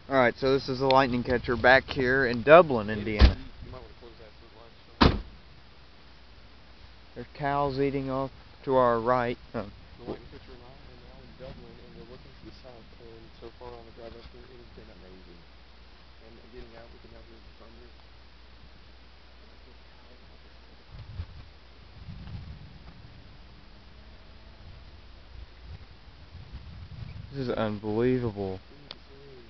Alright, so this is the lightning catcher back here in Dublin, Indiana. You might want to close that for lunch. There's cows eating off to our right. The lightning catcher and I are now in Dublin, and we're looking to the south, and so far on the drive up here, it has been amazing. And getting out, looking out here at the thunder. This is unbelievable.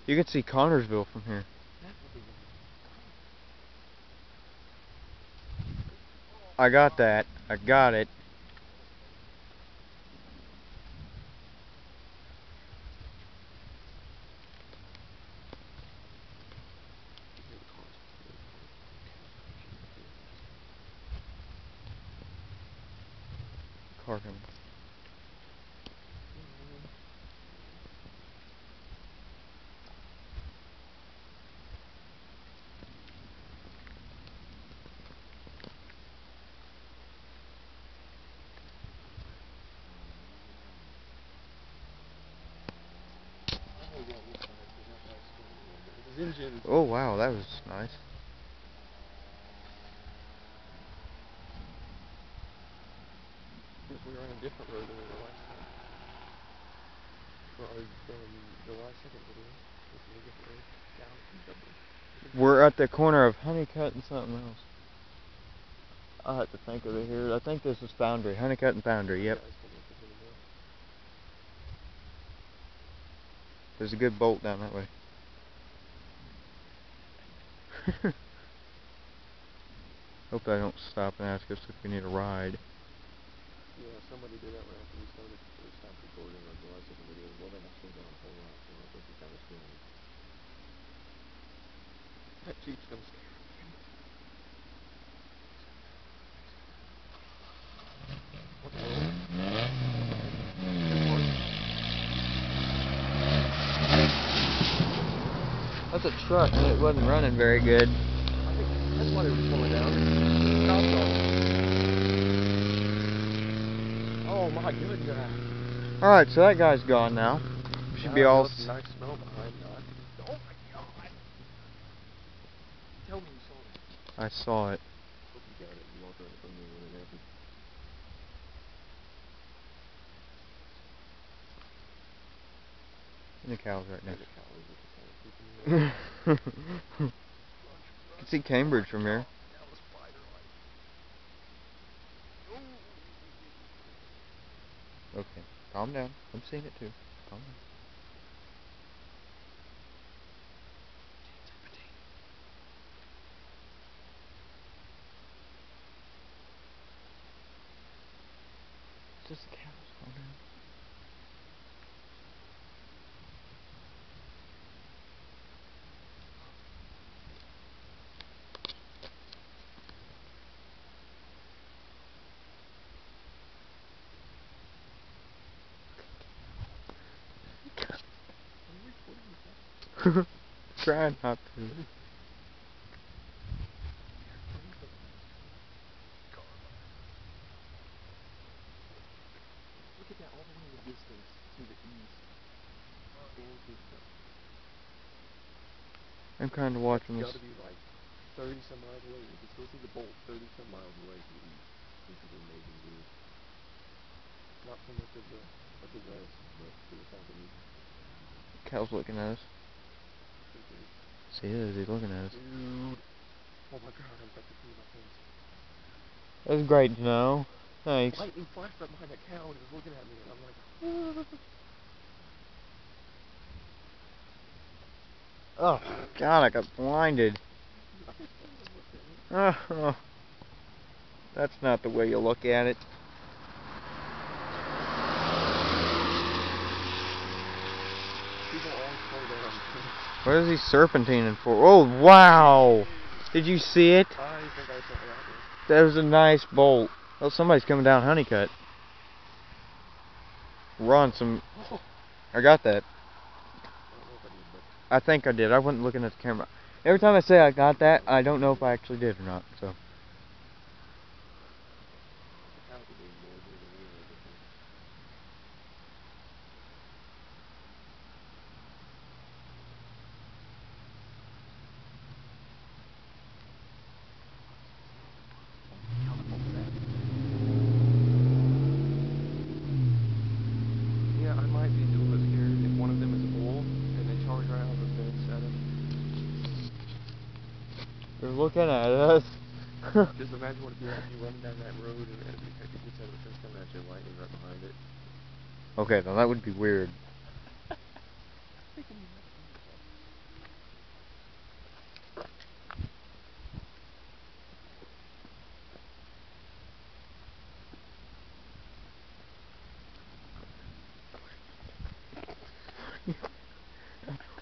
You can see Connorsville from here. I got that. I got it. Car coming. Oh wow, that was nice. We were on a different road than we were last time. From the last second video, this is a different road down from Dublin. We're at the corner of Honeycutt and something else. I'll have to think of it here. I think this is Foundry. Honeycutt and Foundry, yep. There's a good bolt down that way. Hope they don't stop and ask us if we need a ride. Yeah, somebody did that right after we started or stopped recording or the last second video. Well, they have still gone a whole lot, so I think we kind of filmed. That Jeep's gonna scare me. That's a truck and it wasn't running very good. I think that's why they were slowing down. Oh my goodness. Alright, so that guy's gone now. Should be all... Nice smell behind that. Oh my god. Tell me you saw it. I saw it. Hope you got it. You walked right from me when it happened. And the cow's right next. You can see Cambridge from here. Okay, calm down. I'm seeing it too. Calm down. It's just the cows. Calm down. Try not to. Look at that all the way in the distance to the east. And to the... I'm kind of watching It's this. got to be like 30 some miles away. You can still see the bolt 30 some miles away to the east. This is an amazing view. Not so much of the west, but to the south and east. Cow's looking at us. See, is he looking at us? Dude. Oh my god, I'm about to see my face. That's great to know. Thanks. Lightning flashed right behind that cow and it was looking at me and I'm like, oh, God, I got blinded. Oh, that's not the way you look at it. People always slow down. What is he serpentining for? Oh, wow! Did you see it? I think I saw that. That was a nice bolt. Oh, somebody's coming down Honeycutt. We're on some... I got that. I think I did. I wasn't looking at the camera. Every time I say I got that, I don't know if I actually did or not, so... corral the fence at him. They're looking at us. Just imagine what it'd be like you running down that road and the detective gets out of the fence coming at you and lightning right behind it. Okay, now that would be weird.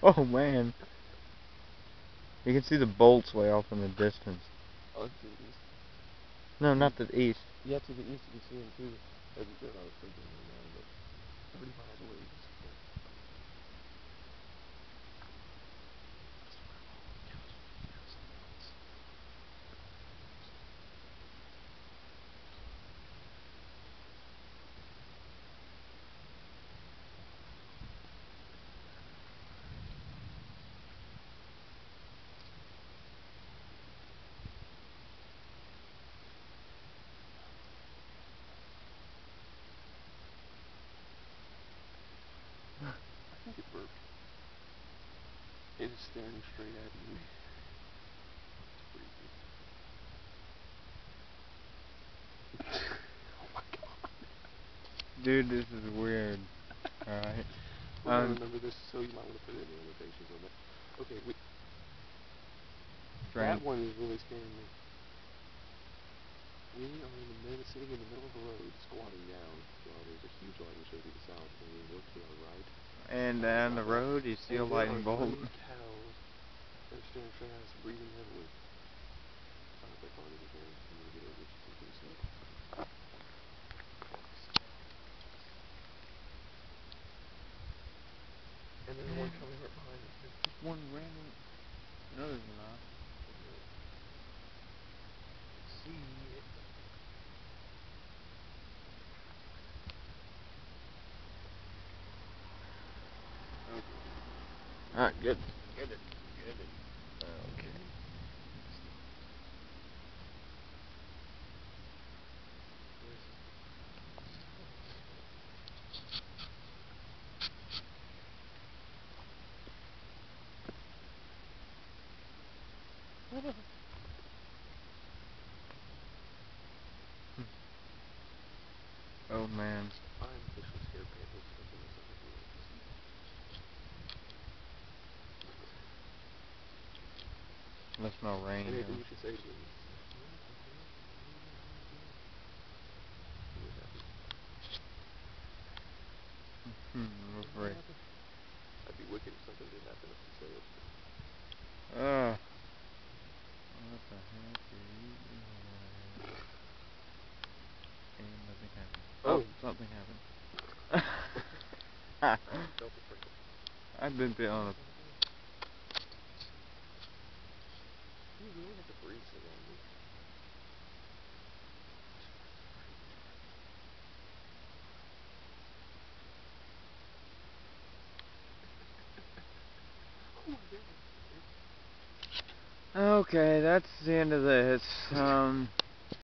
Oh man. You can see the bolts way off in the distance. Oh, to the east. No, not to the east. Yeah, to the east you can see them too. They're not as big as they are, but 30 miles away you can see them. I think it burped. It is staring straight at you. Freaky. Oh my god. Dude, this is weird. Alright. We're gonna remember this, so you might want to put it in the annotations on it. Okay, that one is really scaring me. We are sitting in the middle of the road, squatting down, while there's a huge lightning show to the south, and we look to our right. And down the road, you see a lightning bolt. There are 3 cows that are staring straight at us, breathing heavily. I hope that car doesn't turn. I'm gonna get over it so you can see. And there's one coming right behind us. There's just one random. No, there's not. See it. Okay. Alright, good. Get it. Get it. Okay. Oh man. I'm officially scared pancakes are gonna do something to like this. That smell rain. Anything you should say to him? He was happy. I'm afraid. That'd be wicked if something did happen if you say it. What the heck are you doing? And nothing happened. Oh, something happened. I've been bit on a... You really have to breathe so loudly. Oh my god. Okay, that's the end of this.